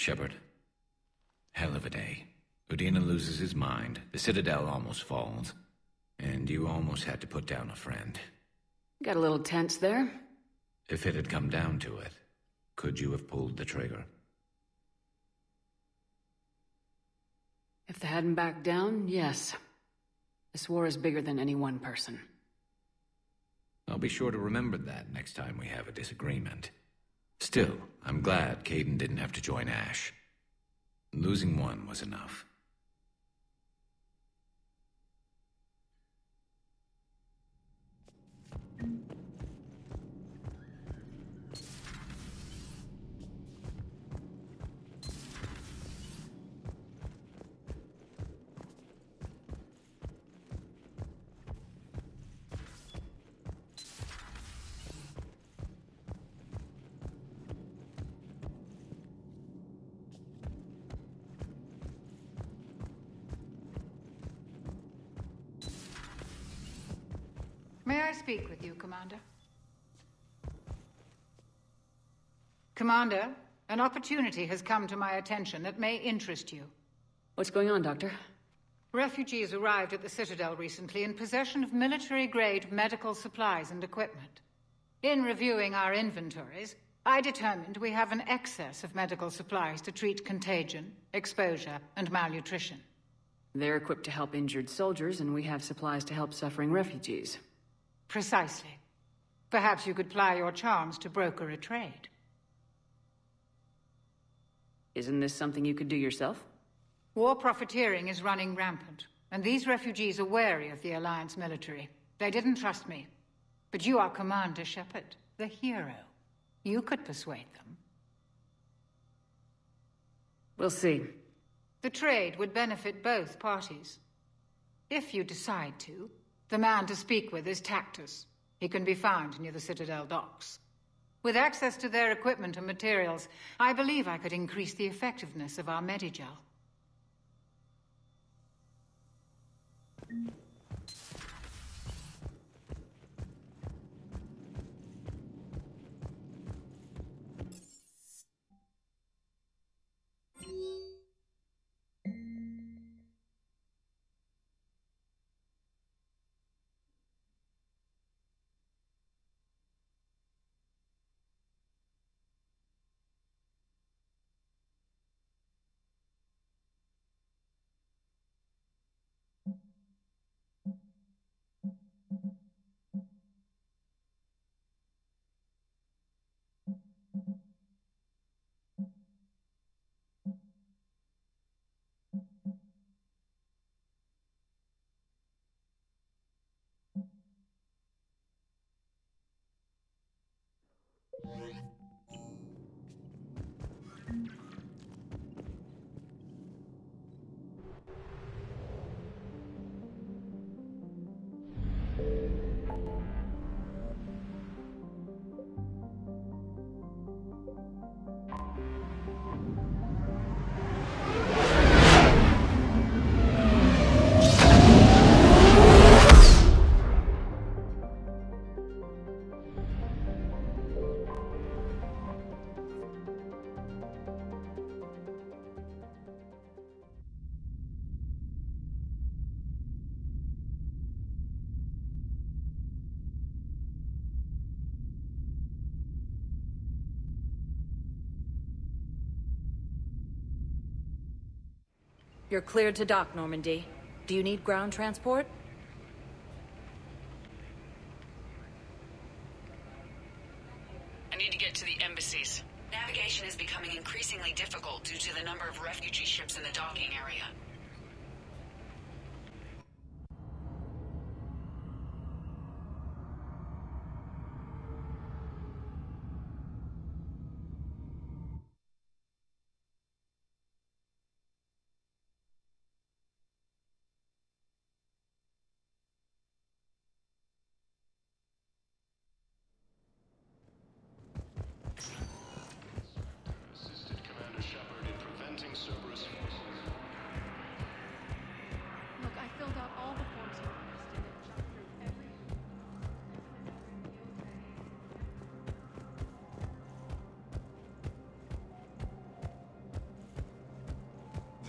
Shepard, hell of a day. Udina loses his mind, the Citadel almost falls, and you almost had to put down a friend. Got a little tense there. If it had come down to it, could you have pulled the trigger? If they hadn't backed down, yes. This war is bigger than any one person. I'll be sure to remember that next time we have a disagreement. Still, I'm glad Caden didn't have to join Ash. Losing one was enough. May I speak with you, Commander? Commander, an opportunity has come to my attention that may interest you. What's going on, Doctor? Refugees arrived at the Citadel recently in possession of military-grade medical supplies and equipment. In reviewing our inventories, I determined we have an excess of medical supplies to treat contagion, exposure, and malnutrition. They're equipped to help injured soldiers, and we have supplies to help suffering refugees. Precisely. Perhaps you could ply your charms to broker a trade. Isn't this something you could do yourself? War profiteering is running rampant, and these refugees are wary of the Alliance military. They didn't trust me. But you are Commander Shepard, the hero. You could persuade them. We'll see. The trade would benefit both parties. If you decide to, the man to speak with is Tactus. He can be found near the Citadel docks. With access to their equipment and materials, I believe I could increase the effectiveness of our Medigel. You're cleared to dock, Normandy. Do you need ground transport? I need to get to the embassies. Navigation is becoming increasingly difficult due to the number of refugee ships in the docking area. Assisted Commander Shepard in preventing Cerberus forces.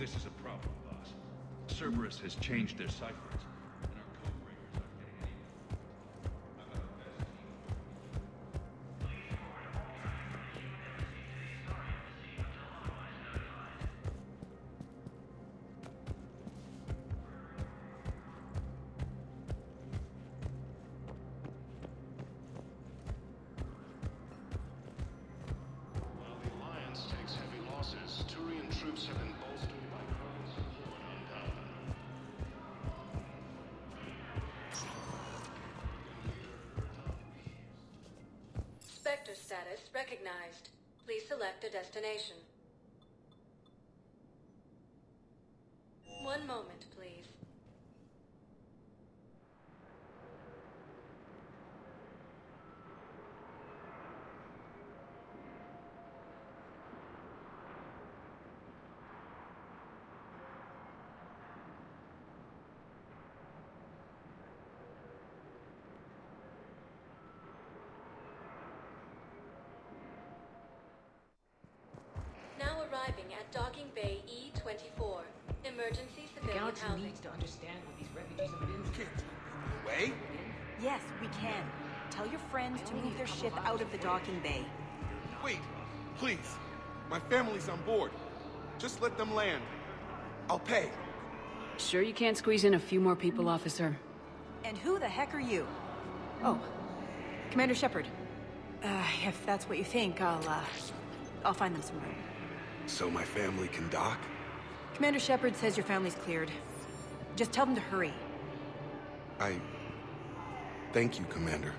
This is a problem, boss. Cerberus has changed their ciphers, and our code breakers aren't getting any. While the Alliance takes heavy losses, Turian troops have been bolstered by growing support on Palpatine. Spectre status recognized. Please select a destination. One moment, please. Now arriving at Docking Bay E-24. Emergency civilian Galaxy housing. needs to understand what these refugees have been in. Away? Yes, we can. Tell your friends to move their ship out of the docking bay. Wait, please. My family's on board. Just let them land. I'll pay. Sure you can't squeeze in a few more people, officer? And who the heck are you? Oh, Commander Shepard. If that's what you think, I'll find them some room. So my family can dock? Commander Shepard says your family's cleared. Just tell them to hurry. Thank you, Commander.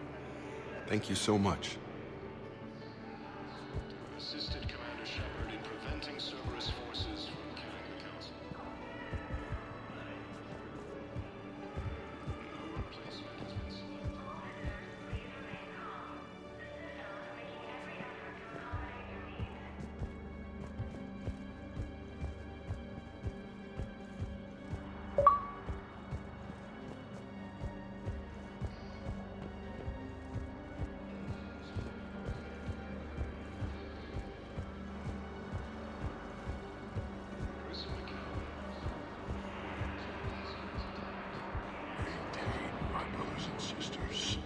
Thank you so much. Assisted Commander Shepard in preventing Cerberus forces from killing the Council. No replacement has been selected. Maintain, my brothers and sisters.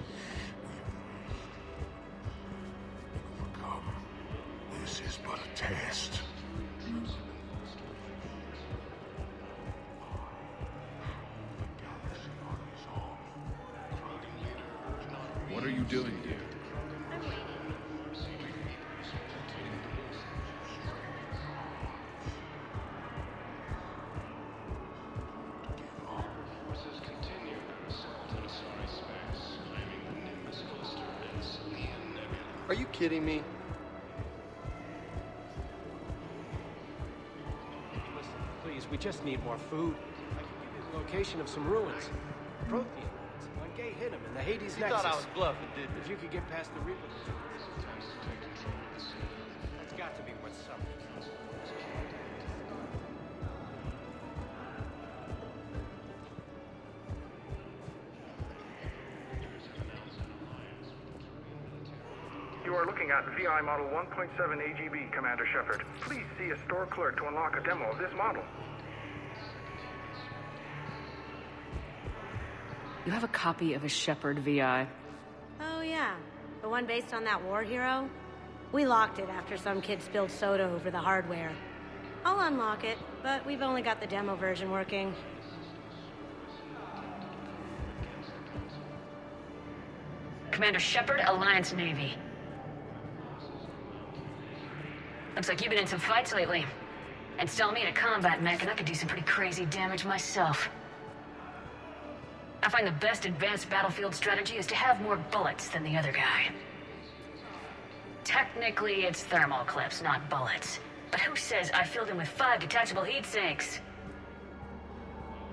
We will overcome. This is but a test. What are you doing here? Forces continue their assault on Asari space, claiming the Nimbus cluster and Selian Nebula. Are you kidding me? Listen, please, we just need more food. I can give you the location of some ruins. Prothean ruins. When Gay hit him in the Hades You Nexus. thought I was bluffing, didn't you? If you could get past the Reaper, Time to take control of the city. that's got to be worth something. You are looking at VI Model 1.7 AGB, Commander Shepard. Please see a store clerk to unlock a demo of this model. You have a copy of a Shepard VI. Oh yeah, the one based on that war hero? We locked it after some kid spilled soda over the hardware. I'll unlock it, but we've only got the demo version working. Commander Shepard, Alliance Navy. Looks like you've been in some fights lately. Install me in a combat mech and I could do some pretty crazy damage myself. I find the best advanced battlefield strategy is to have more bullets than the other guy. Technically, it's thermal clips, not bullets. But who says I filled him with 5 detachable heat sinks?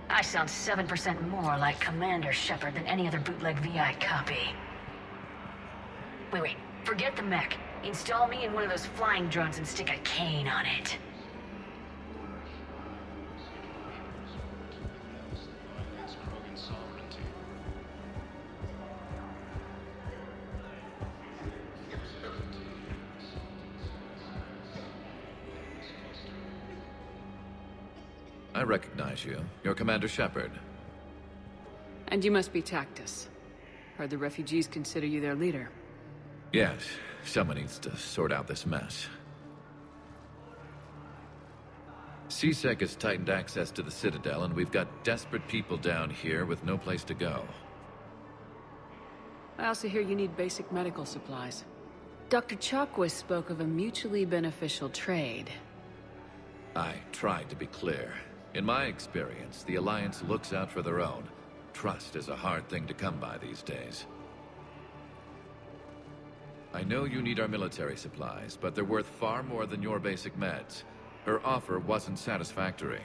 I sound 7% more like Commander Shepard than any other bootleg VI copy. Wait, forget the mech. Install me in one of those flying drones and stick a cane on it. recognize you. You're Commander Shepard. And you must be Tactus. Heard the refugees consider you their leader. Yes, someone needs to sort out this mess. CSEC has tightened access to the Citadel, and we've got desperate people down here with no place to go. I also hear you need basic medical supplies. Dr. Chakwas spoke of a mutually beneficial trade. I tried to be clear. In my experience, the Alliance looks out for their own. Trust is a hard thing to come by these days. I know you need our military supplies, but they're worth far more than your basic meds. Her offer wasn't satisfactory.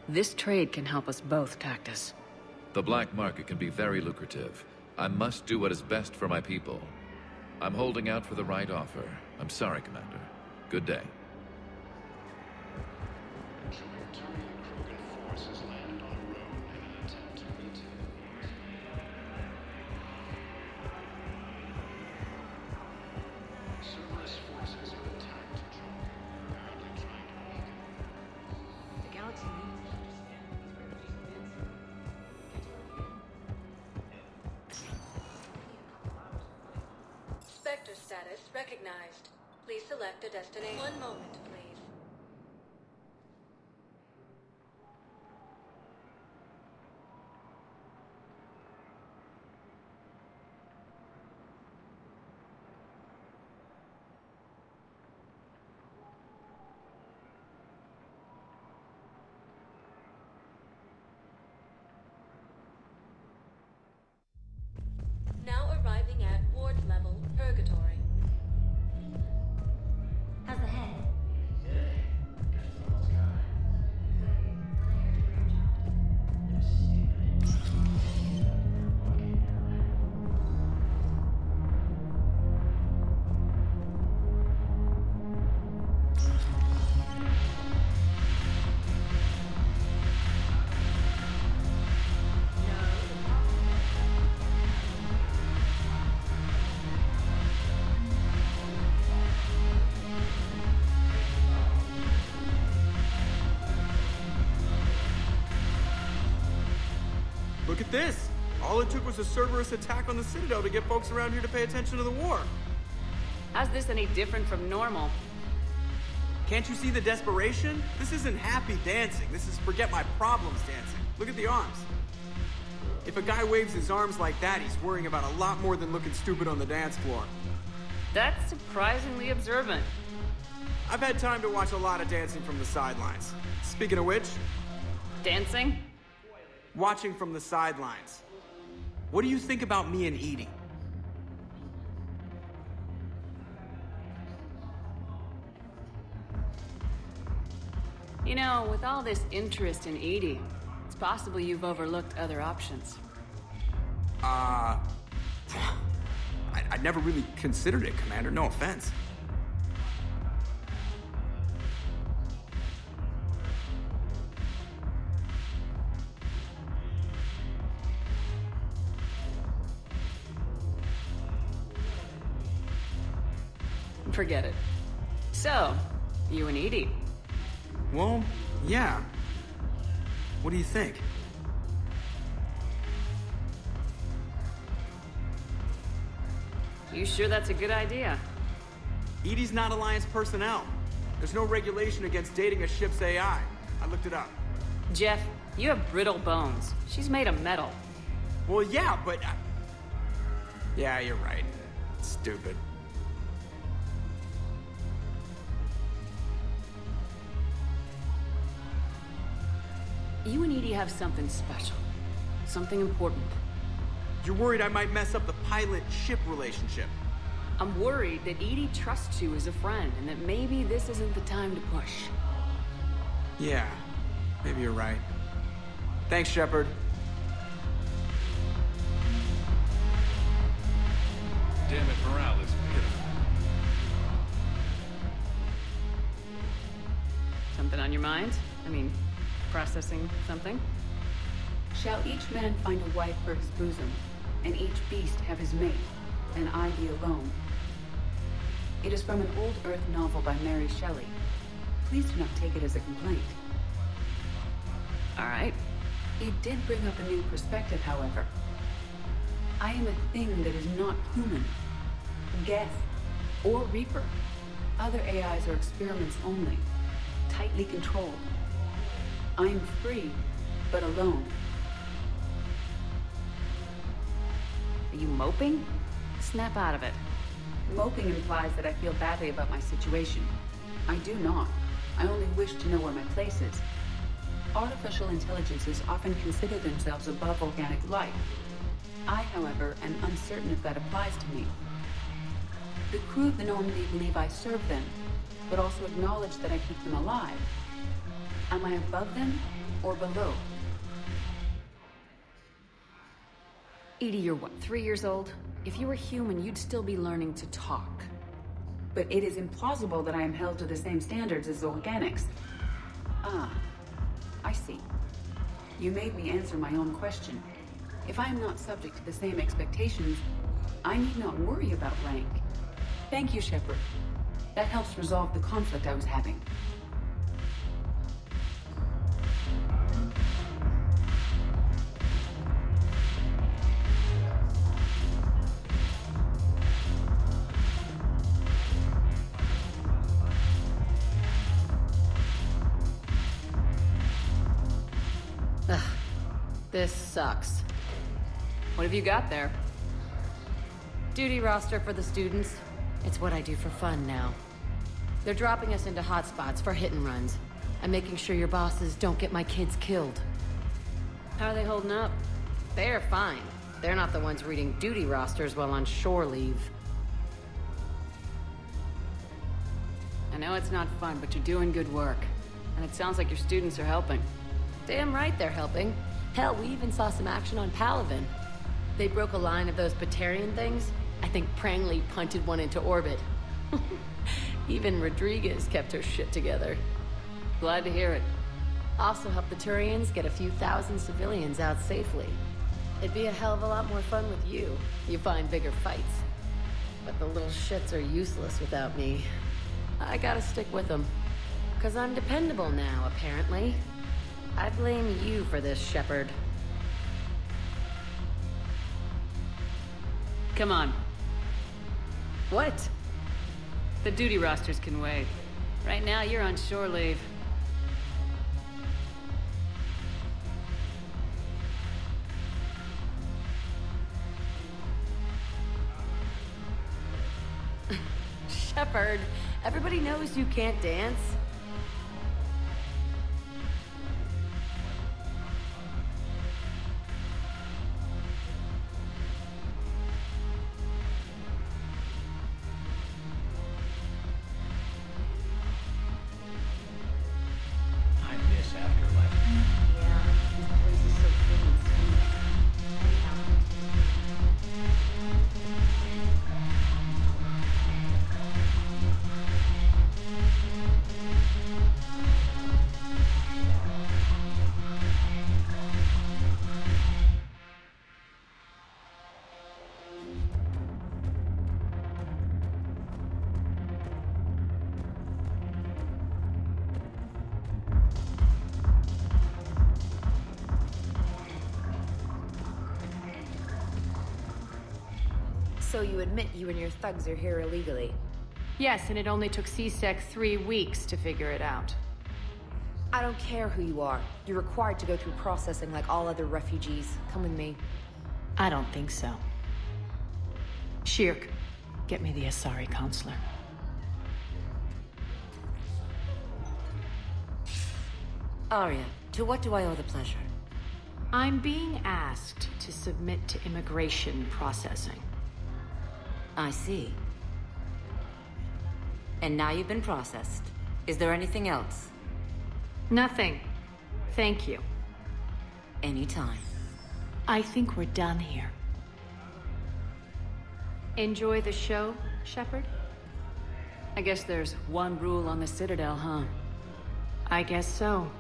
This trade can help us both, Tactus. The black market can be very lucrative. I must do what is best for my people. I'm holding out for the right offer. I'm sorry, Commander. Good day. Forces landed on a road in an attempt to retake. Cerberus forces have attacked John, apparently trying to weaken him. The galaxy needs to understand what these refugees have been. Spectre status recognized. Please select a destination. One moment, please. Now arriving at ward level purgatory. How's the head? Look at this! All it took was a Cerberus attack on the Citadel to get folks around here to pay attention to the war. How's this any different from normal? Can't you see the desperation? This isn't happy dancing. This is forget my problems dancing. Look at the arms. If a guy waves his arms like that, he's worrying about a lot more than looking stupid on the dance floor. That's surprisingly observant. I've had time to watch a lot of dancing from the sidelines. Speaking of which... Dancing? Watching from the sidelines. What do you think about me and Edie? You know, with all this interest in Edie, it's possible you've overlooked other options. I'd never really considered it, Commander. No offense. Forget it. So, you and Edie. Well, yeah. What do you think? You sure that's a good idea? Edie's not Alliance personnel. There's no regulation against dating a ship's AI. I looked it up. Jeff, you have brittle bones. She's made of metal. Well, yeah, but... Yeah, you're right. It's stupid. You and Edie have something special. Something important. You're worried I might mess up the pilot-ship relationship. I'm worried that Edie trusts you as a friend, and that maybe this isn't the time to push. Yeah, maybe you're right. Thanks, Shepard. Damn it, morale is pitiful. Something on your mind? I mean, processing something? Shall each man find a wife for his bosom, and each beast have his mate, and I be alone. It is from an old Earth novel by Mary Shelley. Please do not take it as a complaint. All right. It did bring up a new perspective, however. I am a thing that is not human. Geth, or Reaper. Other AIs are experiments only, tightly controlled. I am free, but alone. Are you moping? Snap out of it. Moping implies that I feel badly about my situation. I do not. I only wish to know where my place is. Artificial intelligences often consider themselves above organic life. I, however, am uncertain if that applies to me. The crew of the Normandy believe I serve them, but also acknowledge that I keep them alive. Am I above them or below? Edie, you're what, 3 years old? If you were human, you'd still be learning to talk. But it is implausible that I am held to the same standards as organics. Ah, I see. You made me answer my own question. If I am not subject to the same expectations, I need not worry about rank. Thank you, Shepard. That helps resolve the conflict I was having. Ugh. This sucks. What have you got there? Duty roster for the students. It's what I do for fun now. They're dropping us into hotspots for hit and runs. I'm making sure your bosses don't get my kids killed. How are they holding up? They're fine. They're not the ones reading duty rosters while on shore leave. I know it's not fun, but you're doing good work. And it sounds like your students are helping. Damn right they're helping. Hell, we even saw some action on Palaven. They broke a line of those Batarian things. I think Prangley punted one into orbit. Even Rodriguez kept her shit together. Glad to hear it. Also helped the Turians get a few thousand civilians out safely. It'd be a hell of a lot more fun with you. You find bigger fights. But the little shits are useless without me. I gotta stick with them. 'Cause I'm dependable now, apparently. I blame you for this, Shepard. Come on. What? The duty rosters can wait. Right now, you're on shore leave. Shepard, everybody knows you can't dance. So you admit you and your thugs are here illegally? Yes, and it only took CSEC 3 weeks to figure it out. I don't care who you are. You're required to go through processing like all other refugees. Come with me. I don't think so. Shirk, get me the Asari counselor. Arya, to what do I owe the pleasure? I'm being asked to submit to immigration processing. I see. And now you've been processed. Is there anything else? Nothing. Thank you. Anytime. I think we're done here. Enjoy the show, Shepard? I guess there's one rule on the Citadel, huh? I guess so.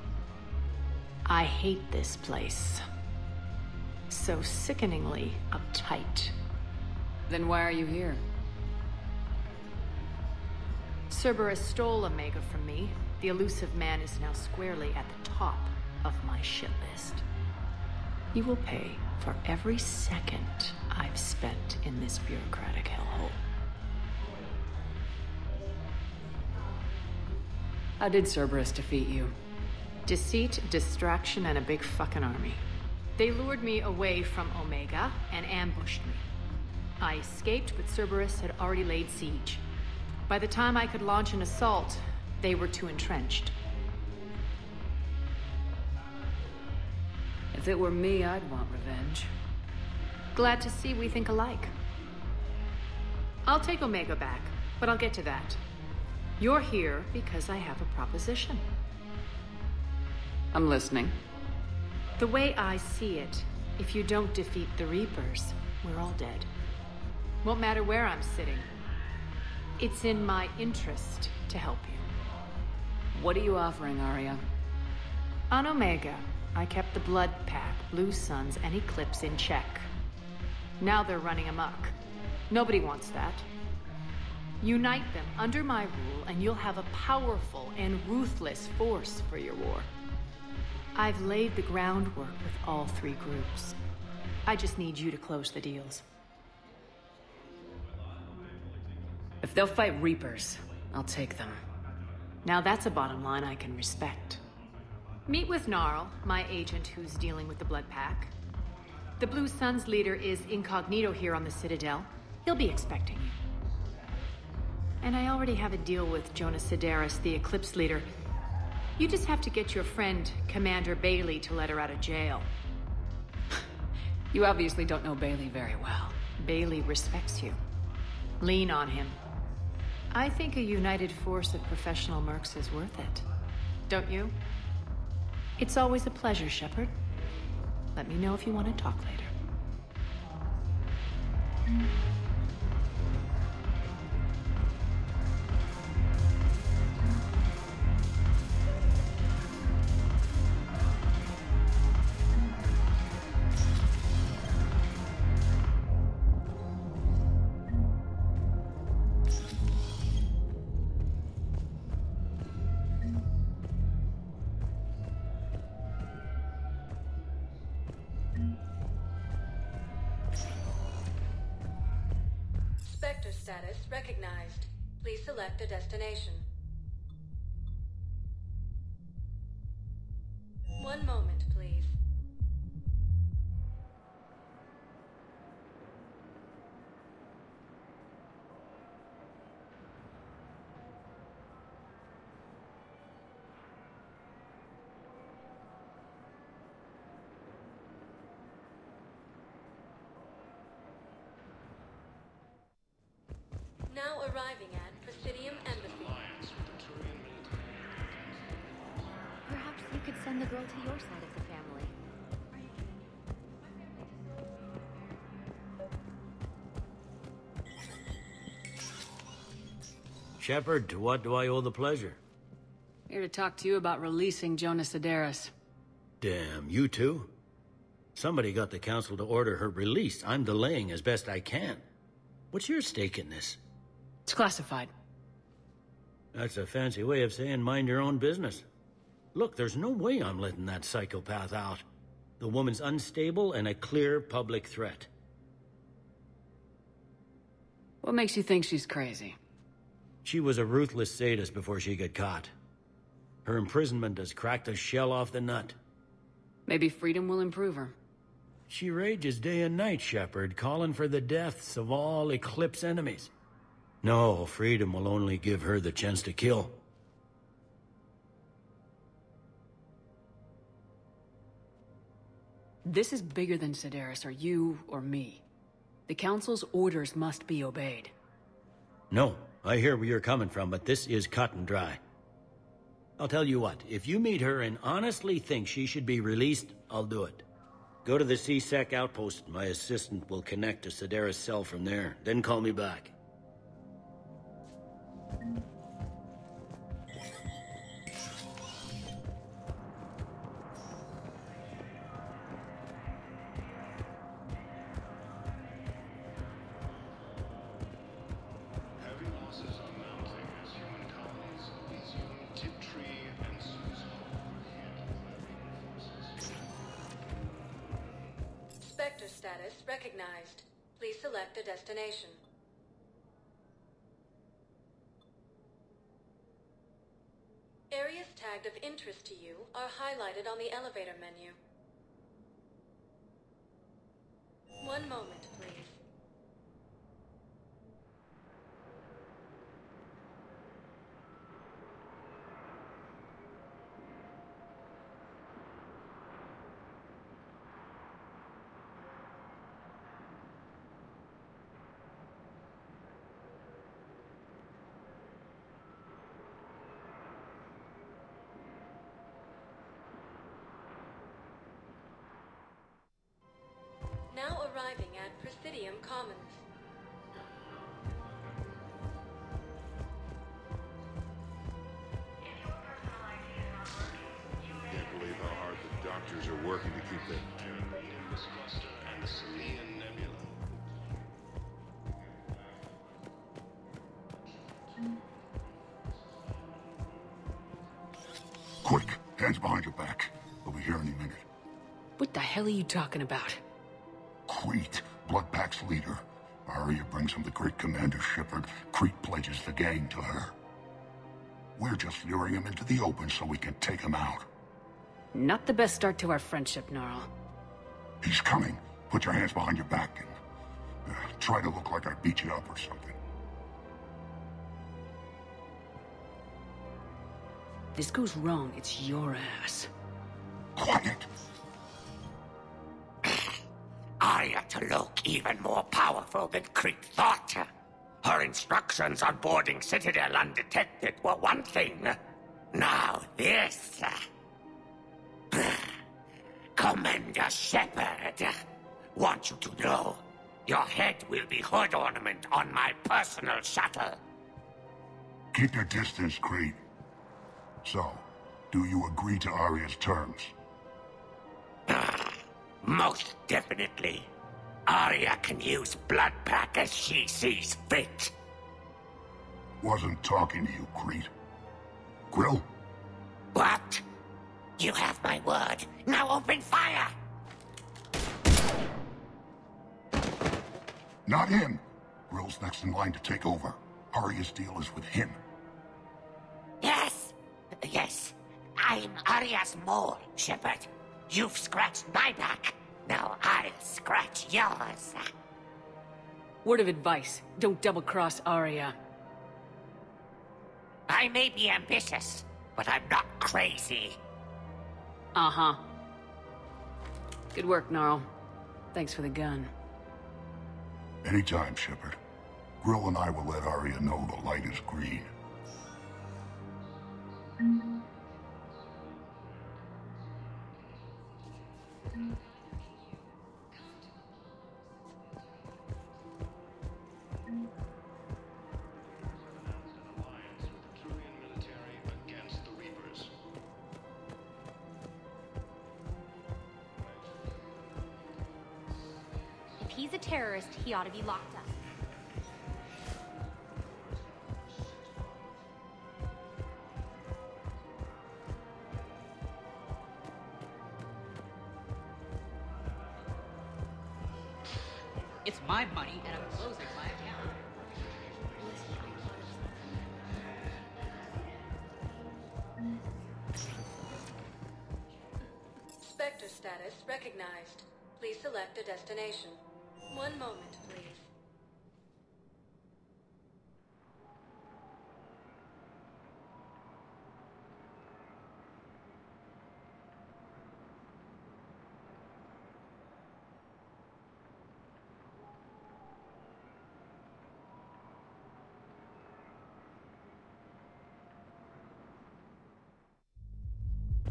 I hate this place. So sickeningly uptight. Then why are you here? Cerberus stole Omega from me. The elusive man is now squarely at the top of my shit list. He will pay for every second I've spent in this bureaucratic hellhole. How did Cerberus defeat you? Deceit, distraction, and a big fucking army. They lured me away from Omega and ambushed me. I escaped, but Cerberus had already laid siege. By the time I could launch an assault, they were too entrenched. If it were me, I'd want revenge. Glad to see we think alike. I'll take Omega back, but I'll get to that. You're here because I have a proposition. I'm listening. The way I see it, if you don't defeat the Reapers, we're all dead. Won't matter where I'm sitting. It's in my interest to help you. What are you offering, Arya? On Omega, I kept the Blood Pack, Blue Suns, and Eclipse in check. Now they're running amok. Nobody wants that. Unite them under my rule, and you'll have a powerful and ruthless force for your war. I've laid the groundwork with all three groups. I just need you to close the deals. If they'll fight Reapers, I'll take them. Now that's a bottom line I can respect. Meet with Gnarl, my agent who's dealing with the Blood Pack. The Blue Suns leader is incognito here on the Citadel. He'll be expecting you. And I already have a deal with Jonas Cerberus, the Eclipse leader. You just have to get your friend, Commander Bailey, to let her out of jail. You obviously don't know Bailey very well. Bailey respects you. Lean on him. I think a united force of professional mercs is worth it. Don't you? It's always a pleasure, Shepard. Let me know if you want to talk later. Spectre status recognized. Please select a destination. One moment, please. Now arriving at Presidium Embassy. Perhaps you could send the girl to your side of the family. Shepard, to what do I owe the pleasure? Here to talk to you about releasing Jonas Cerberus. Damn, you too? Somebody got the council to order her release. I'm delaying as best I can. What's your stake in this? It's classified. That's a fancy way of saying mind your own business. Look, there's no way I'm letting that psychopath out. The woman's unstable and a clear public threat. What makes you think she's crazy? She was a ruthless sadist before she got caught. Her imprisonment has cracked the shell off the nut. Maybe freedom will improve her. She rages day and night, Shepard, calling for the deaths of all Eclipse enemies. No, freedom will only give her the chance to kill. This is bigger than Cerberus or you or me. The Council's orders must be obeyed. No, I hear where you're coming from, but this is cut and dry. I'll tell you what, if you meet her and honestly think she should be released, I'll do it. Go to the C-Sec outpost. My assistant will connect to Cerberus' cell from there. Then call me back. Spectre status recognized. Please select a destination. Areas tagged of interest to you are highlighted on the elevator menu. One moment, please. Now arriving at Presidium Commons. Can't believe how hard the doctors are working to keep that Nimbus cluster and the Simian Nebula. Quick, hands behind your back. We'll be here any minute. What the hell are you talking about? Crete, Blood Pack's leader. Arya brings him the great Commander Shepard. Crete pledges the gang to her. We're just luring him into the open so we can take him out. Not the best start to our friendship, Gnarl. He's coming. Put your hands behind your back and try to look like I beat you up or something. This goes wrong, it's your ass. Quiet! Arya to look even more powerful than Crete thought. Her instructions on boarding Citadel undetected were one thing. Now this. Commander Shepard, want you to know, your head will be hood ornament on my personal shuttle. Keep your distance, Crete. So, do you agree to Arya's terms? Most definitely. Arya can use Blood Pack as she sees fit. Wasn't talking to you, Crete. Grill? What? You have my word. Now open fire! Not him. Grill's next in line to take over. Arya's deal is with him. Yes. I'm Arya's mole, Shepard. You've scratched my back. Now I'll scratch yours. Word of advice, don't double-cross Arya. I may be ambitious, but I'm not crazy. Uh-huh. Good work, Gnarl. Thanks for the gun. Anytime, Shepard. Grill and I will let Arya know the light is green. If he's a terrorist, he ought to be locked up. It's my money, and I'm closing my account. Spectre status recognized. Please select a destination. One moment, please.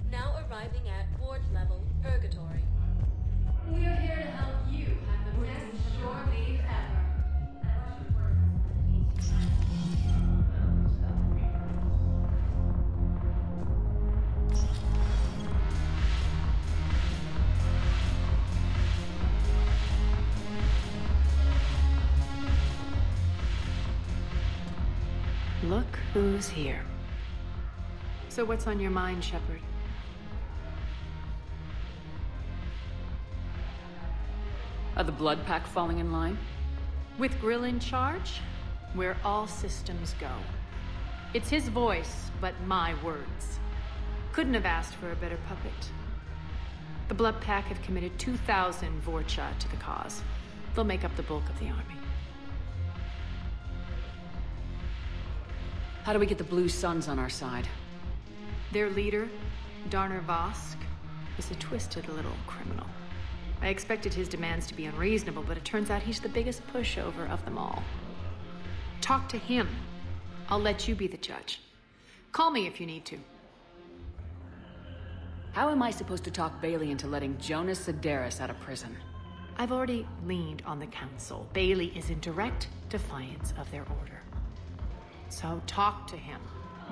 Now arriving at ward level purgatory. We're here to help you have the best shore leave ever. Look who's here. So what's on your mind, Shepard? Are the Blood Pack falling in line? With Grill in charge, where all systems go. It's his voice, but my words. Couldn't have asked for a better puppet. The Blood Pack have committed 2,000 Vorcha to the cause. They'll make up the bulk of the army. How do we get the Blue Suns on our side? Their leader, Darner Vosk, is a twisted little criminal. I expected his demands to be unreasonable, but it turns out he's the biggest pushover of them all. Talk to him. I'll let you be the judge. Call me if you need to. How am I supposed to talk Bailey into letting Jonas Cerberus out of prison? I've already leaned on the council. Bailey is in direct defiance of their order. So talk to him.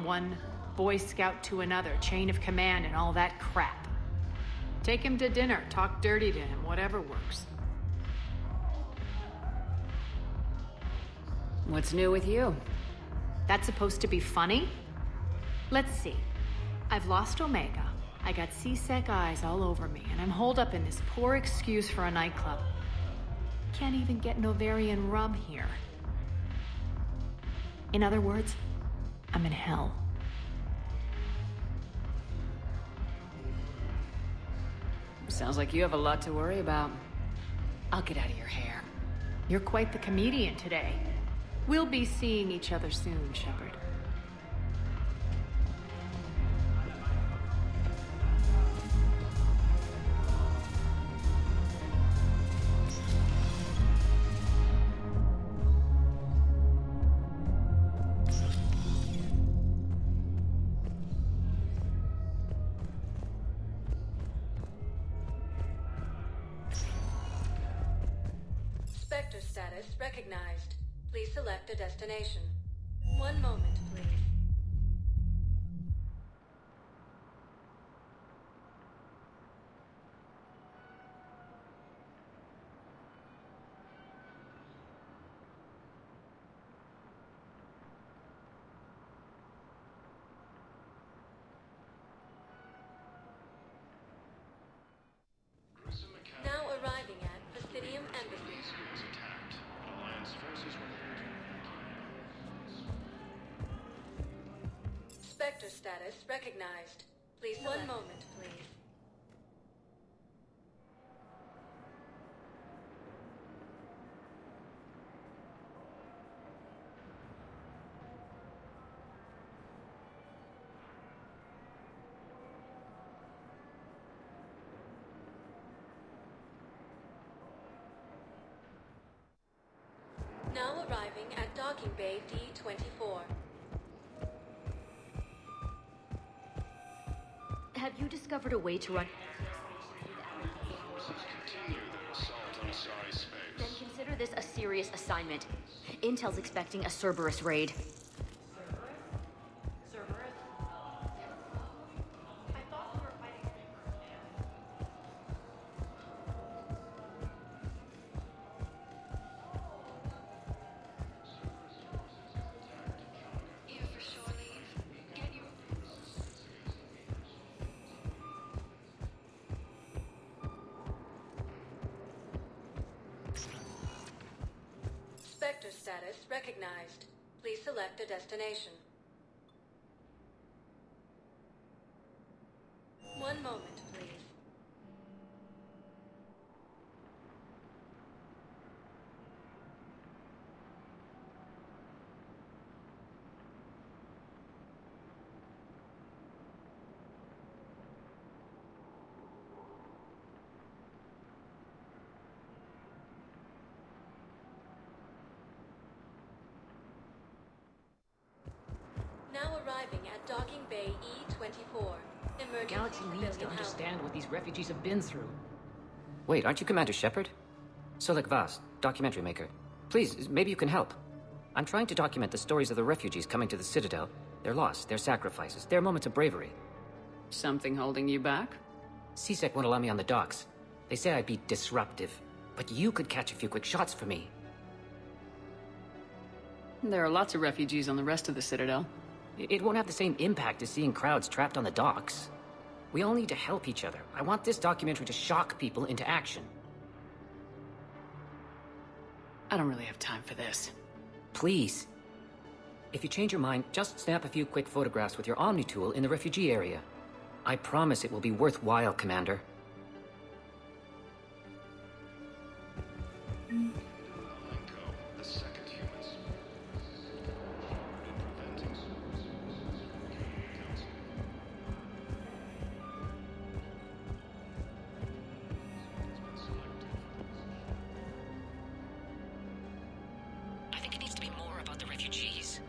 One Boy Scout to another, chain of command and all that crap. Take him to dinner, talk dirty to him, whatever works. What's new with you? That's supposed to be funny? Let's see. I've lost Omega. I got C-Sec eyes all over me, and I'm holed up in this poor excuse for a nightclub. Can't even get Novarian rum here. In other words, I'm in hell. Sounds like you have a lot to worry about. I'll get out of your hair. You're quite the comedian today. We'll be seeing each other soon, Shepard. Spectre status recognized. Please select a destination. One moment, please. Now arriving at Presidium Embassy. Spectre status recognized. Please select. One moment, please. Now arriving at Docking Bay D-24. Have you discovered a way to run... Then consider this a serious assignment. Intel's expecting a Cerberus raid. Spectre status recognized. Please select a destination. One moment, please. Now arriving at Docking Bay E-24. Emergency Galaxy needs to civilian understand what these refugees have been through. Wait, aren't you Commander Shepard? Solik Vast, documentary maker. Please, maybe you can help. I'm trying to document the stories of the refugees coming to the Citadel. Their loss, their sacrifices, their moments of bravery. Something holding you back? C-Sec won't allow me on the docks. They say I'd be disruptive. But you could catch a few quick shots for me. There are lots of refugees on the rest of the Citadel. It won't have the same impact as seeing crowds trapped on the docks. We all need to help each other. I want this documentary to shock people into action. I don't really have time for this. Please. If you change your mind, just snap a few quick photographs with your Omni tool in the refugee area. I promise it will be worthwhile, Commander. I think it needs to be more about the refugees.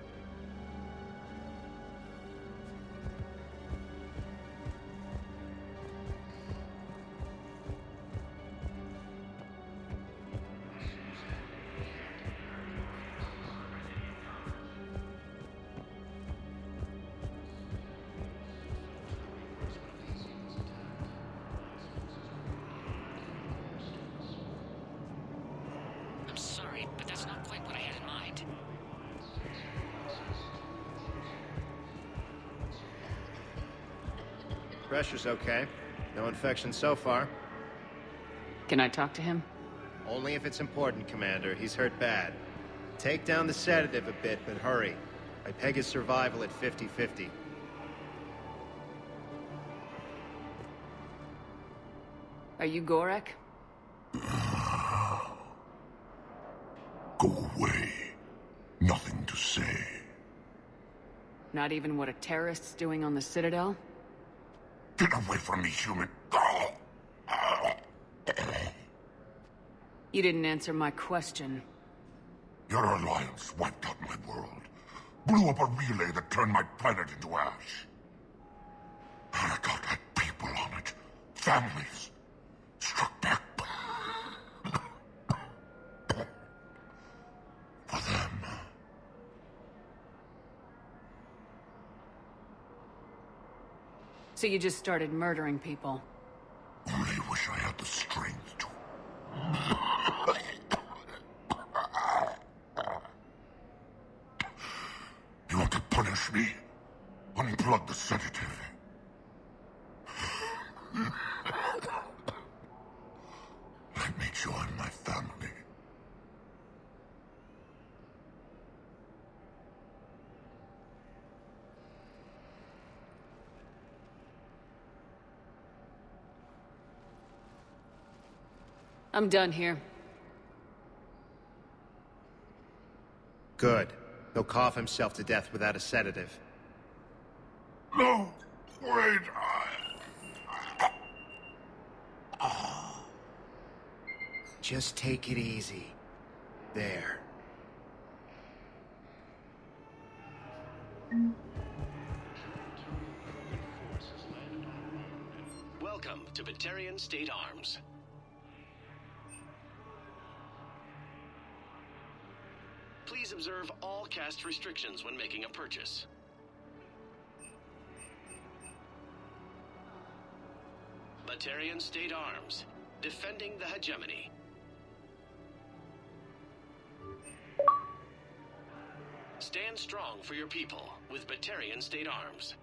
I'm sorry, but that's not quite what I had in mind. Pressure's okay. No infection so far. Can I talk to him? Only if it's important, Commander. He's hurt bad. Take down the sedative a bit, but hurry. I peg his survival at 50-50. Are you Gorek? Go away. Nothing to say. Not even what a terrorist's doing on the Citadel? Get away from me, human. You didn't answer my question. Your alliance wiped out my world. Blew up a relay that turned my planet into ash. And I got had people on it. Families. Struck back. For them. So you just started murdering people? Only wish I had the strength to. You want to punish me? Unplug the sedative. Let me join my family. I'm done here. Good. He'll cough himself to death without a sedative. No! Wait! Just take it easy. There. Welcome to Batarian State Arms. Please observe all caste restrictions when making a purchase. Batarian State Arms, defending the hegemony. Stand strong for your people with Batarian State Arms.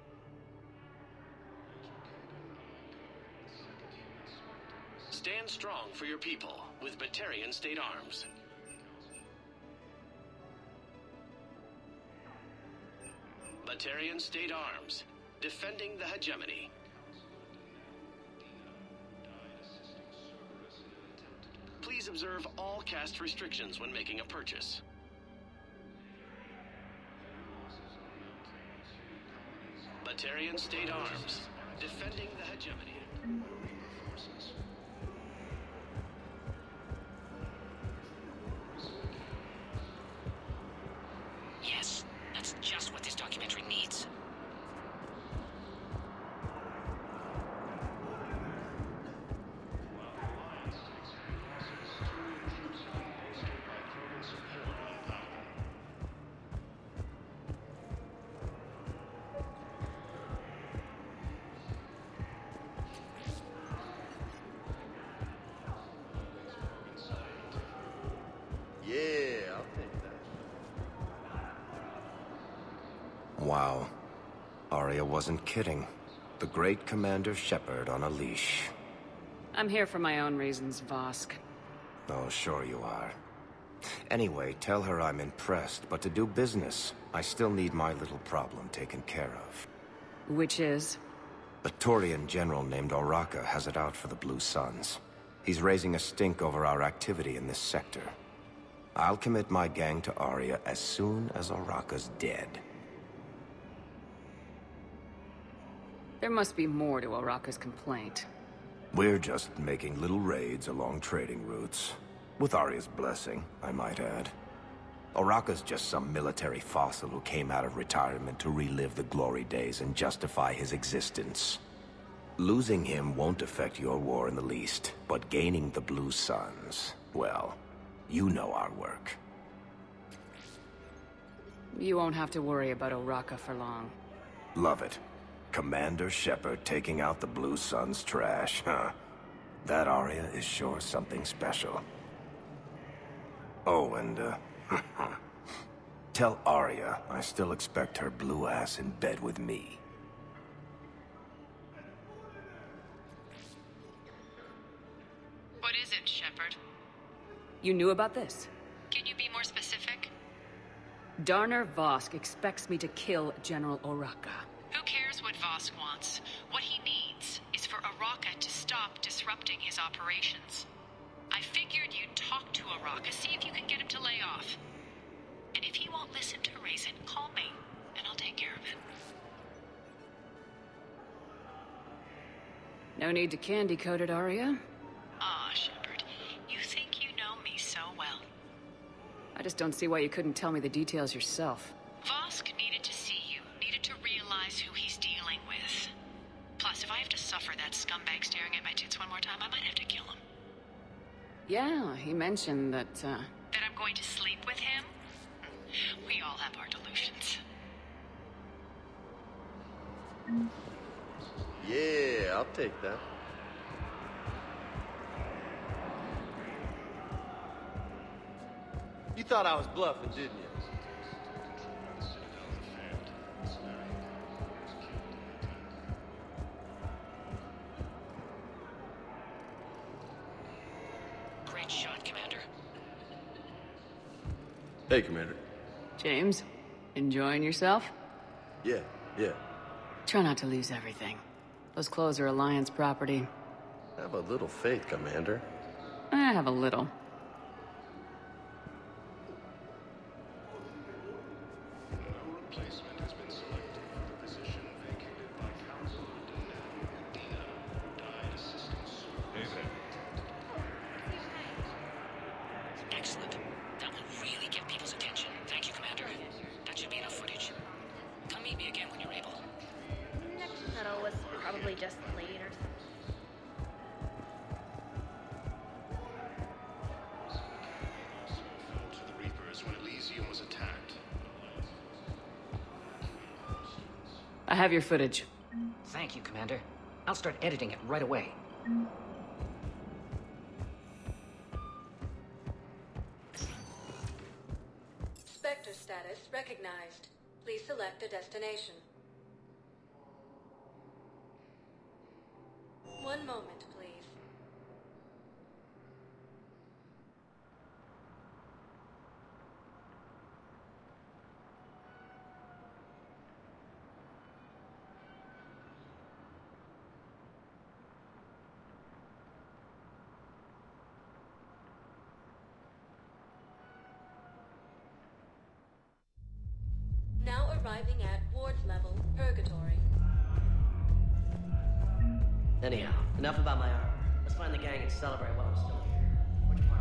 Stand strong for your people with Batarian State Arms. Batarian State Arms, defending the hegemony. Please observe all caste restrictions when making a purchase. Batarian State Arms, defending the hegemony. Yes, that's just what this documentary needs. Yeah, I'll take that. Wow. Arya wasn't kidding. The great Commander Shepard on a leash. I'm here for my own reasons, Vosk. Oh, sure you are. Anyway, tell her I'm impressed, but to do business, I still need my little problem taken care of. Which is? A Turian general named Oraka has it out for the Blue Suns. He's raising a stink over our activity in this sector. I'll commit my gang to Aria as soon as Oraka's dead. There must be more to Oraka's complaint. We're just making little raids along trading routes. With Aria's blessing, I might add. Oraka's just some military fossil who came out of retirement to relive the glory days and justify his existence. Losing him won't affect your war in the least, but gaining the Blue Suns, well, you know our work. You won't have to worry about Oraka for long. Love it. Commander Shepard taking out the Blue Suns trash, huh? That Aria is sure something special. Oh, and, tell Aria I still expect her blue ass in bed with me. What is it, Shepard? You knew about this? Can you be more specific? Darner Vosk expects me to kill General Oraka. Who cares what Vosk wants? What he needs is for Oraka to stop disrupting his operations. I figured you'd talk to Oraka, see if you can get him to lay off. And if he won't listen to reason, call me, and I'll take care of it. No need to candy coat it, Aria. Aw, Shepard, you think you know me so well. I just don't see why you couldn't tell me the details yourself. Vosk needed to see you, needed to realize who he's dealing with. Plus, if I have to suffer that scumbag staring at my tits one more time, I might have to kill him. Yeah, he mentioned that, That I'm going to sleep with him? We all have our delusions. Yeah, I'll take that. You thought I was bluffing, didn't you? Great shot, Commander. Hey, Commander. James, enjoying yourself? Yeah. Try not to lose everything. Those clothes are Alliance property. Have a little faith, Commander. I have a little. Replacement has been selected for the position vacated by Council Medina, died assistant supervisor. Excellent. That will really get people's attention. Thank you, Commander. That should be enough footage. Come meet me again when you're able. Next shuttle was probably just late or something. Fell to the Reapers when Elysium was attacked. I have your footage. Thank you, Commander. I'll start editing it right away. Spectre status recognized. Please select a destination. One moment, please. Now arriving at ward level purgatory. Anyhow, enough about my armor. Let's find the gang and celebrate while I'm still here. Which part?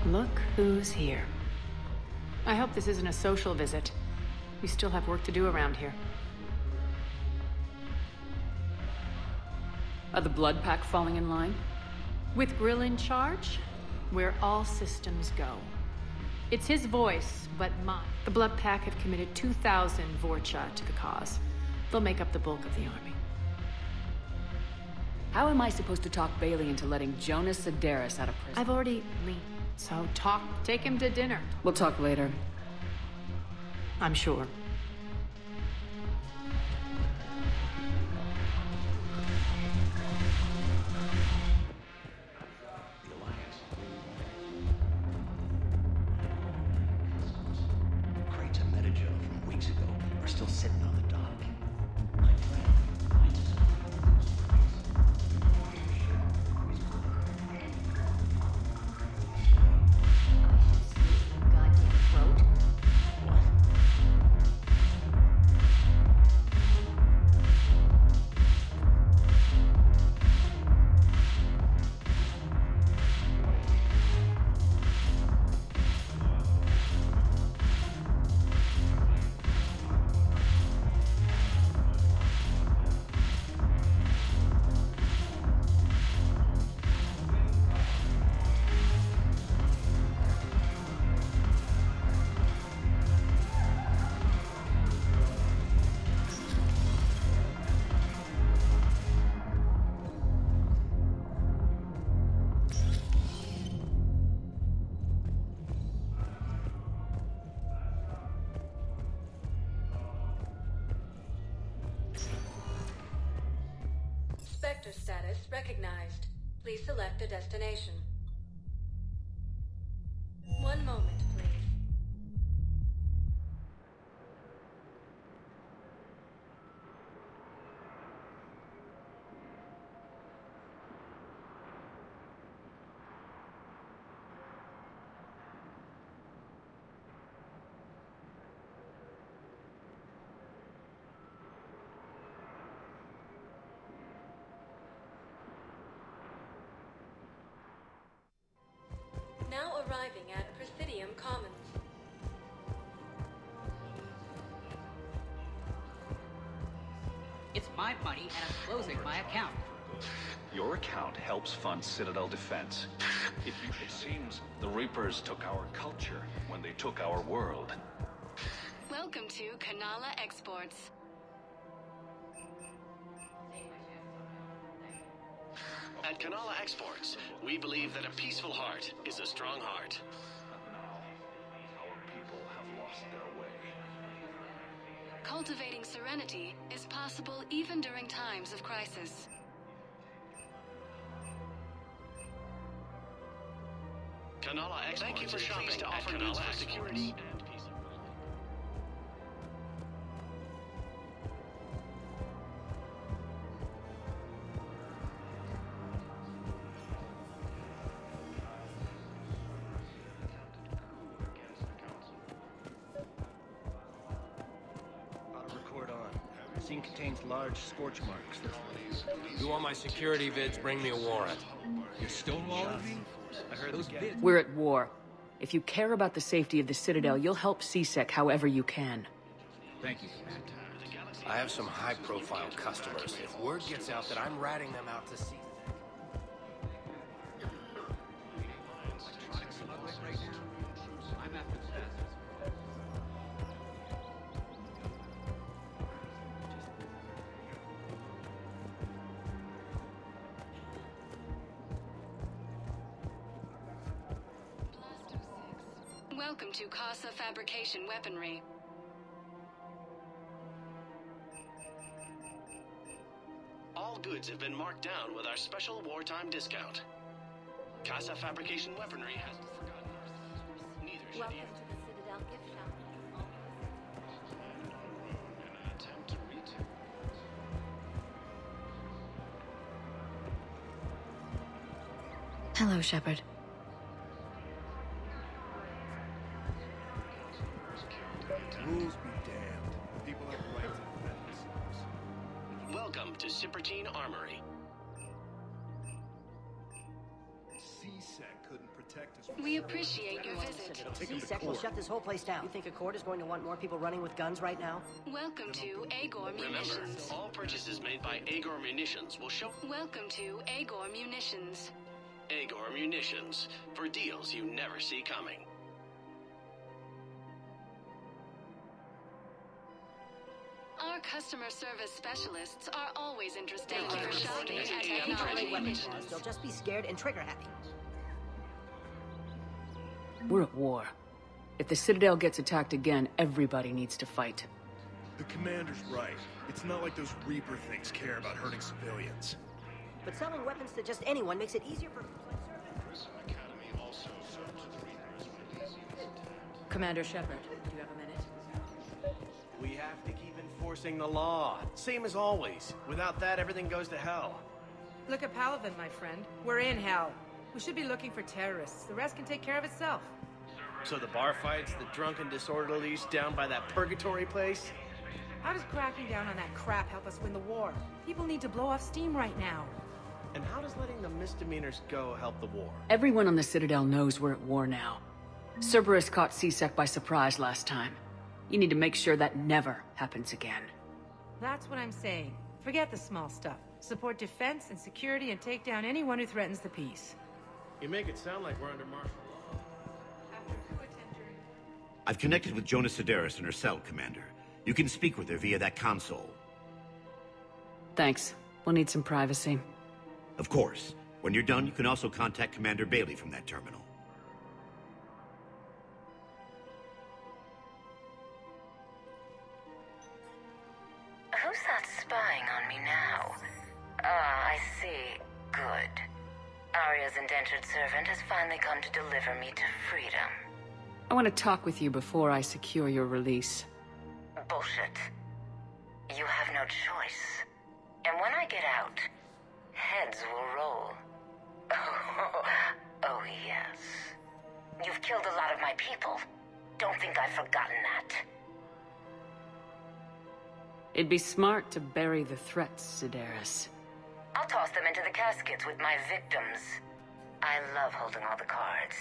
Look who's here. I hope this isn't a social visit. We still have work to do around here. Are the Blood Pack falling in line? With Grill in charge, where all systems go. It's his voice, but mine. The Blood Pack have committed 2,000 Vorcha to the cause. They'll make up the bulk of the army. How am I supposed to talk Bailey into letting Jonas Cerberus out of prison? I've already so take him to dinner. We'll talk later. I'm sure. Crates of metagel from weeks ago are still sitting on the dock. Spectre status recognized. Please select a destination. One moment, please. Now arriving at Presidium Commons. It's my money and I'm closing my account. Your account helps fund Citadel defense. It seems the Reapers took our culture when they took our world. Welcome to Kanala Exports. At Kanala Exports, we believe that a peaceful heart is a strong heart. But now, our people have lost their way. Cultivating serenity is possible even during times of crisis. Kanala Exports. Thank you for shopping to offer goods for security and peace of mind. Record on. Scene contains large scorch marks. You want my security vids, bring me a warrant. You're stonewalling me? I heard those vids. We're at war. If you care about the safety of the Citadel, you'll help CSEC however you can. Thank you, Commander. I have some high-profile customers. If word gets out that I'm ratting them out to sea... Welcome to Casa Fabrication Weaponry. All goods have been marked down with our special wartime discount. Casa Fabrication Weaponry hasn't forgotten our neither should Welcome you. to the Citadel gift shop. In an attempt to retail. Hello, Shepard. Rules be damned. People have a right to defend themselves. Welcome to Cypertine Armory. CSEC couldn't protect us. We appreciate your visit. C-Sec will shut this whole place down. You think Accord is going to want more people running with guns right now? Welcome to Agor Remember, Munitions. all purchases made by Agor Munitions will show Welcome to Agor Munitions. Agor Munitions for deals you never see coming. Our customer service specialists are always interested. Thank you for shopping at Technology Weapons. They'll just be scared and trigger happy. We're at war. If the Citadel gets attacked again, everybody needs to fight. The commander's right. It's not like those Reaper things care about hurting civilians. But selling weapons to just anyone makes it easier for... Commander Shepard, do you have a minute? We have to keep enforcing the law. Same as always. Without that, everything goes to hell. Look at Paladin, my friend. We're in hell. We should be looking for terrorists. The rest can take care of itself. So the bar fights, the drunken disorderlies down by that purgatory place? How does cracking down on that crap help us win the war? People need to blow off steam right now. And how does letting the misdemeanors go help the war? Everyone on the Citadel knows we're at war now. Cerberus caught C-Sec by surprise last time. You need to make sure that never happens again. That's what I'm saying. Forget the small stuff. Support defense and security and take down anyone who threatens the peace. You make it sound like we're under martial law. I've connected with Jonas Citadel in her cell, Commander. You can speak with her via that console. Thanks. We'll need some privacy. Of course. When you're done, you can also contact Commander Bailey from that terminal. Who's that spying on me now? Ah, I see. Good. Arya's indentured servant has finally come to deliver me to freedom. I want to talk with you before I secure your release. Bullshit. You have no choice. And when I get out, heads will roll. Oh, yes. You've killed a lot of my people. Don't think I've forgotten that. It'd be smart to bury the threats, Cerberus. I'll toss them into the caskets with my victims. I love holding all the cards.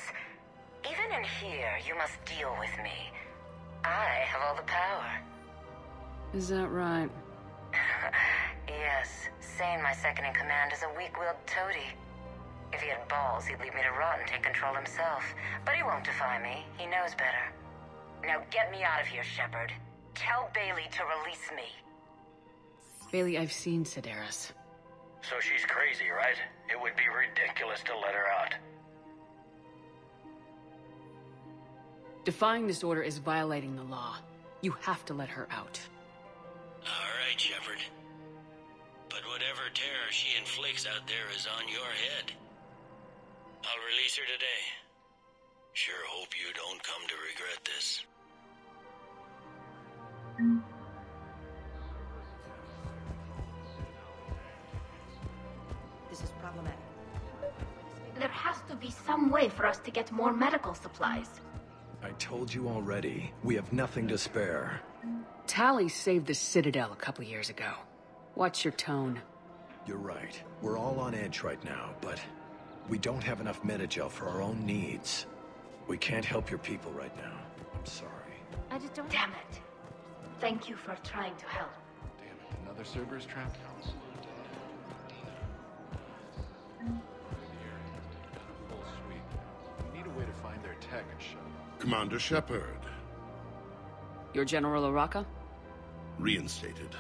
Even in here, you must deal with me. I have all the power. Is that right? Yes. Sane, my second-in-command, is a weak-willed toady. If he had balls, he'd leave me to rot and take control himself. But he won't defy me. He knows better. Now get me out of here, Shepard. Tell Bailey to release me. Bailey, I've seen Cerberus. So she's crazy, right? It would be ridiculous to let her out. Defying this order is violating the law. You have to let her out. All right, Shepard. But whatever terror she inflicts out there is on your head. I'll release her today. Sure hope you don't come to regret this. This is problematic. There has to be some way for us to get more medical supplies. I told you already, we have nothing to spare. Tali saved the Citadel a couple years ago. Watch your tone. You're right. We're all on edge right now, but we don't have enough metagel for our own needs. We can't help your people right now. I'm sorry. I just don't... Damn it. Thank you for trying to help. Damn it, another Cerberus trap? We need a way to find their tech and shut up. Commander Shepard. You're General Araka? Reinstated.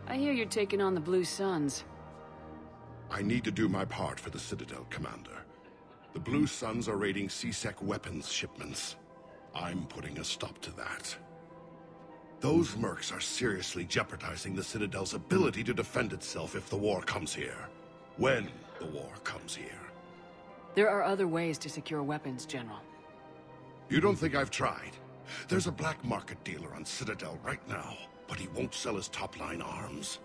I hear you're taking on the Blue Suns. I need to do my part for the Citadel, Commander. The Blue Suns are raiding C-Sec weapons shipments. I'm putting a stop to that. Those mercs are seriously jeopardizing the Citadel's ability to defend itself if the war comes here. When the war comes here. There are other ways to secure weapons, General. You don't think I've tried? There's a black market dealer on Citadel right now, but he won't sell his top-line arms.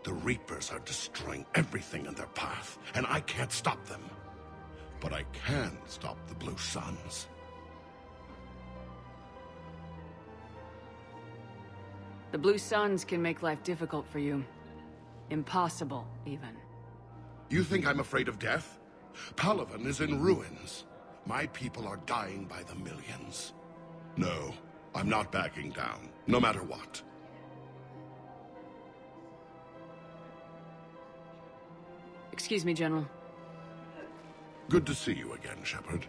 The Reapers are destroying everything in their path, and I can't stop them. But I can stop the Blue Suns. The Blue Suns can make life difficult for you. Impossible, even. You think I'm afraid of death? Palaven is in ruins. My people are dying by the millions. No, I'm not backing down, no matter what. Excuse me, General. Good to see you again, Shepard.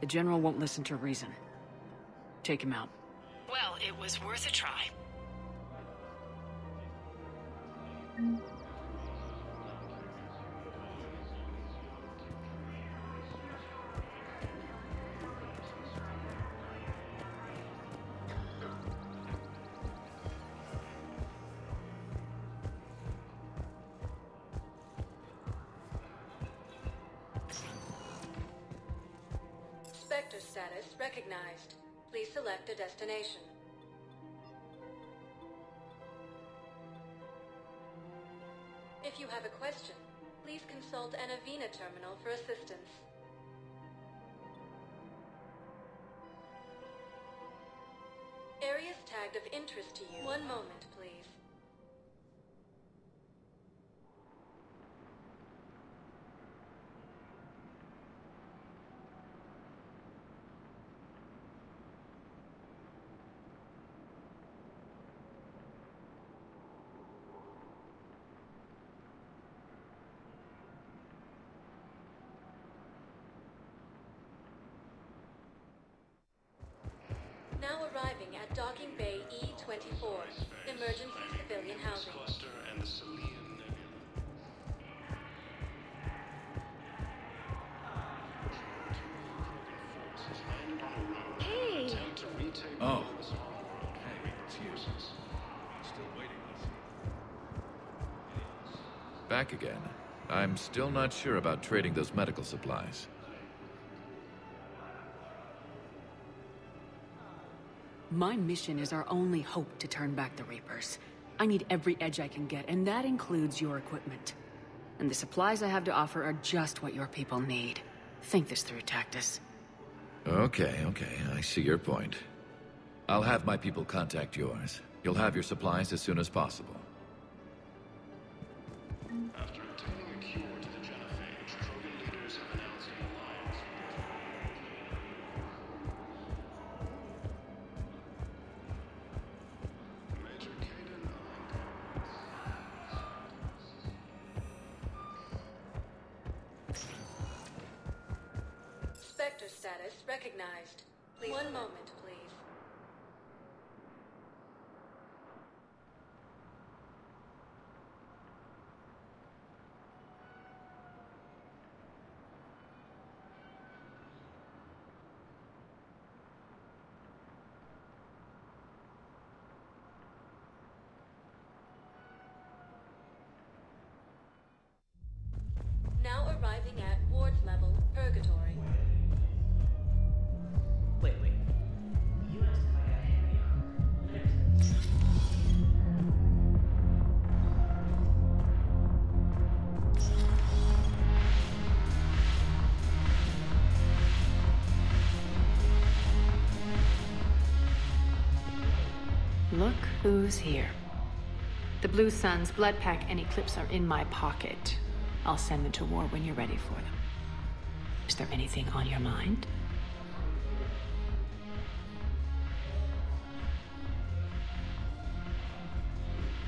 The General won't listen to reason. take him out. Well, it was worth a try. Spectre status recognized. Please select a destination. If you have a question, please consult an Avena terminal for assistance. Areas tagged of interest to you. One moment, please. Now arriving at Docking Bay E-24, emergency civilian housing. Cluster and the Salian Nebula. Hey! Oh. Hey, excuse us. Still waiting. Back again. I'm still not sure about trading those medical supplies. My mission is our only hope to turn back the Reapers. I need every edge I can get, and that includes your equipment. And the supplies I have to offer are just what your people need. Think this through, Tactus. Okay, I see your point. I'll have my people contact yours. You'll have your supplies as soon as possible. After obtaining a cure to the genophage, Krogan leaders have announced an alliance with Major Caden Spectre status recognized. Please. One moment, please. Now arriving at ward level, Purgatory. Wait. You asked if I got handy Look who's here. The Blue Suns, Blood Pack, and Eclipse are in my pocket. I'll send them to war when you're ready for them. Is there anything on your mind?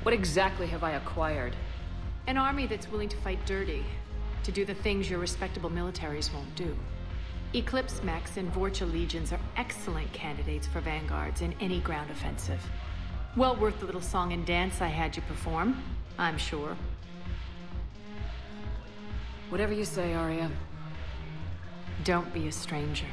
What exactly have I acquired? An army that's willing to fight dirty, to do the things your respectable militaries won't do. Eclipse Mechs and Vorcha Legions are excellent candidates for vanguards in any ground offensive. Well worth the little song and dance I had you perform, I'm sure. Whatever you say, Arya. Don't be a stranger.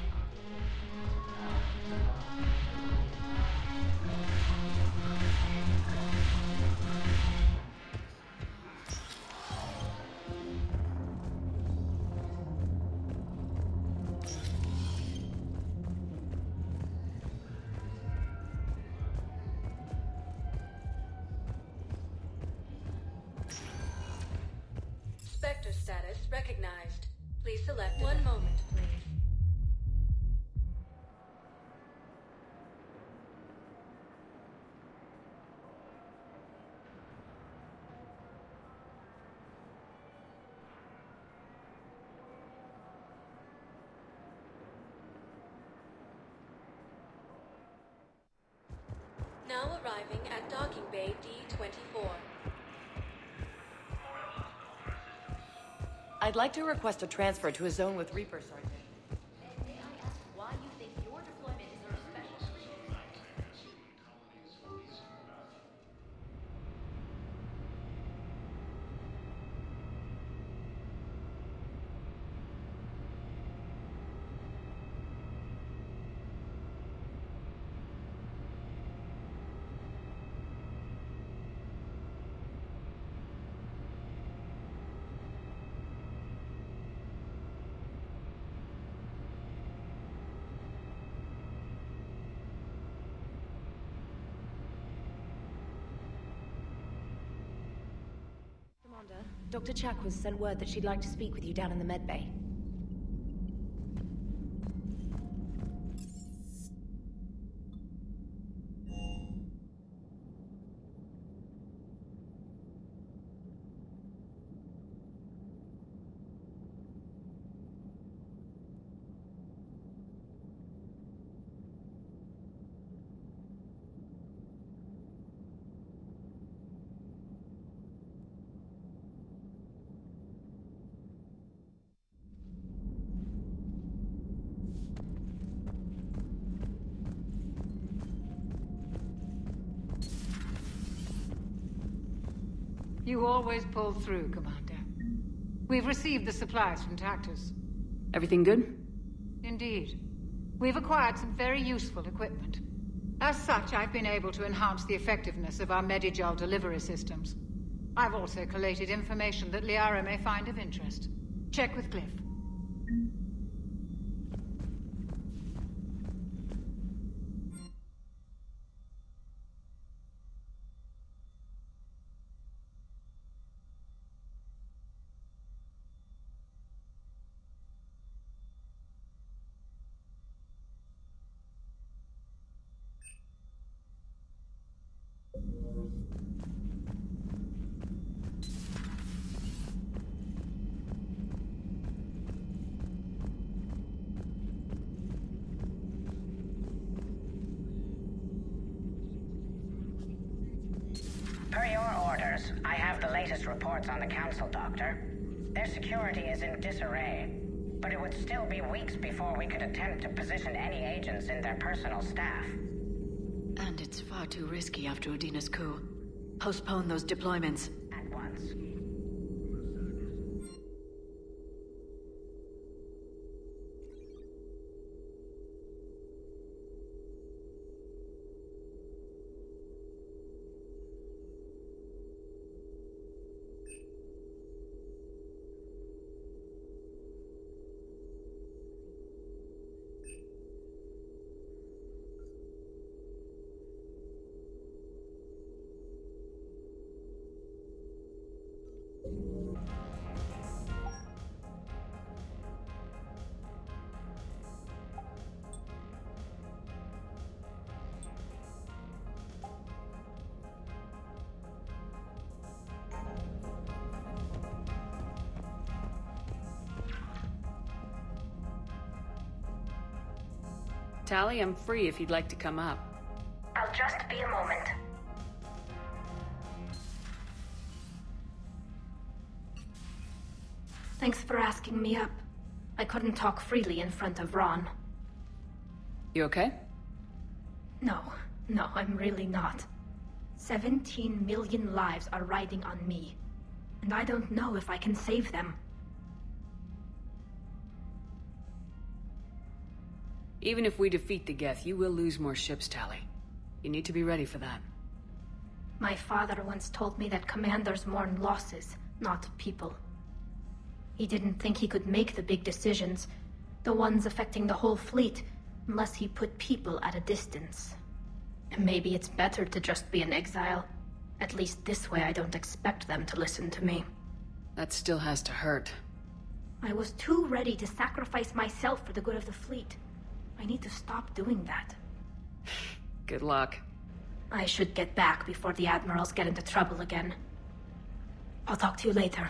Spectre status recognized. Please select one moment, please. Now arriving at Docking Bay D-24. I'd like to request a transfer to a zone with Reaper, Sergeant. Why you think your deployment is our special? Dr. Chakwas sent word that she'd like to speak with you down in the medbay. You always pull through, Commander. We've received the supplies from Tactus. Everything good? Indeed. We've acquired some very useful equipment. As such, I've been able to enhance the effectiveness of our Medigel delivery systems. I've also collated information that Liara may find of interest. Check with Cliff. Per your orders, I have the latest reports on the Council, Doctor. Their security is in disarray, but it would still be weeks before we could attempt to position any agents in their personal staff. And it's far too risky after Udina's coup. Postpone those deployments. At once. Tali, I'm free if you'd like to come up. I'll just be a moment. Thanks for asking me up. I couldn't talk freely in front of Ron. You okay? No, I'm really not. 17 million lives are riding on me, and I don't know if I can save them. Even if we defeat the Geth, you will lose more ships, Tali. You need to be ready for that. My father once told me that commanders mourn losses, not people. He didn't think he could make the big decisions, the ones affecting the whole fleet, unless he put people at a distance. And maybe it's better to just be in exile. At least this way I don't expect them to listen to me. That still has to hurt. I was too ready to sacrifice myself for the good of the fleet. I need to stop doing that. Good luck. I should get back before the admirals get into trouble again. I'll talk to you later.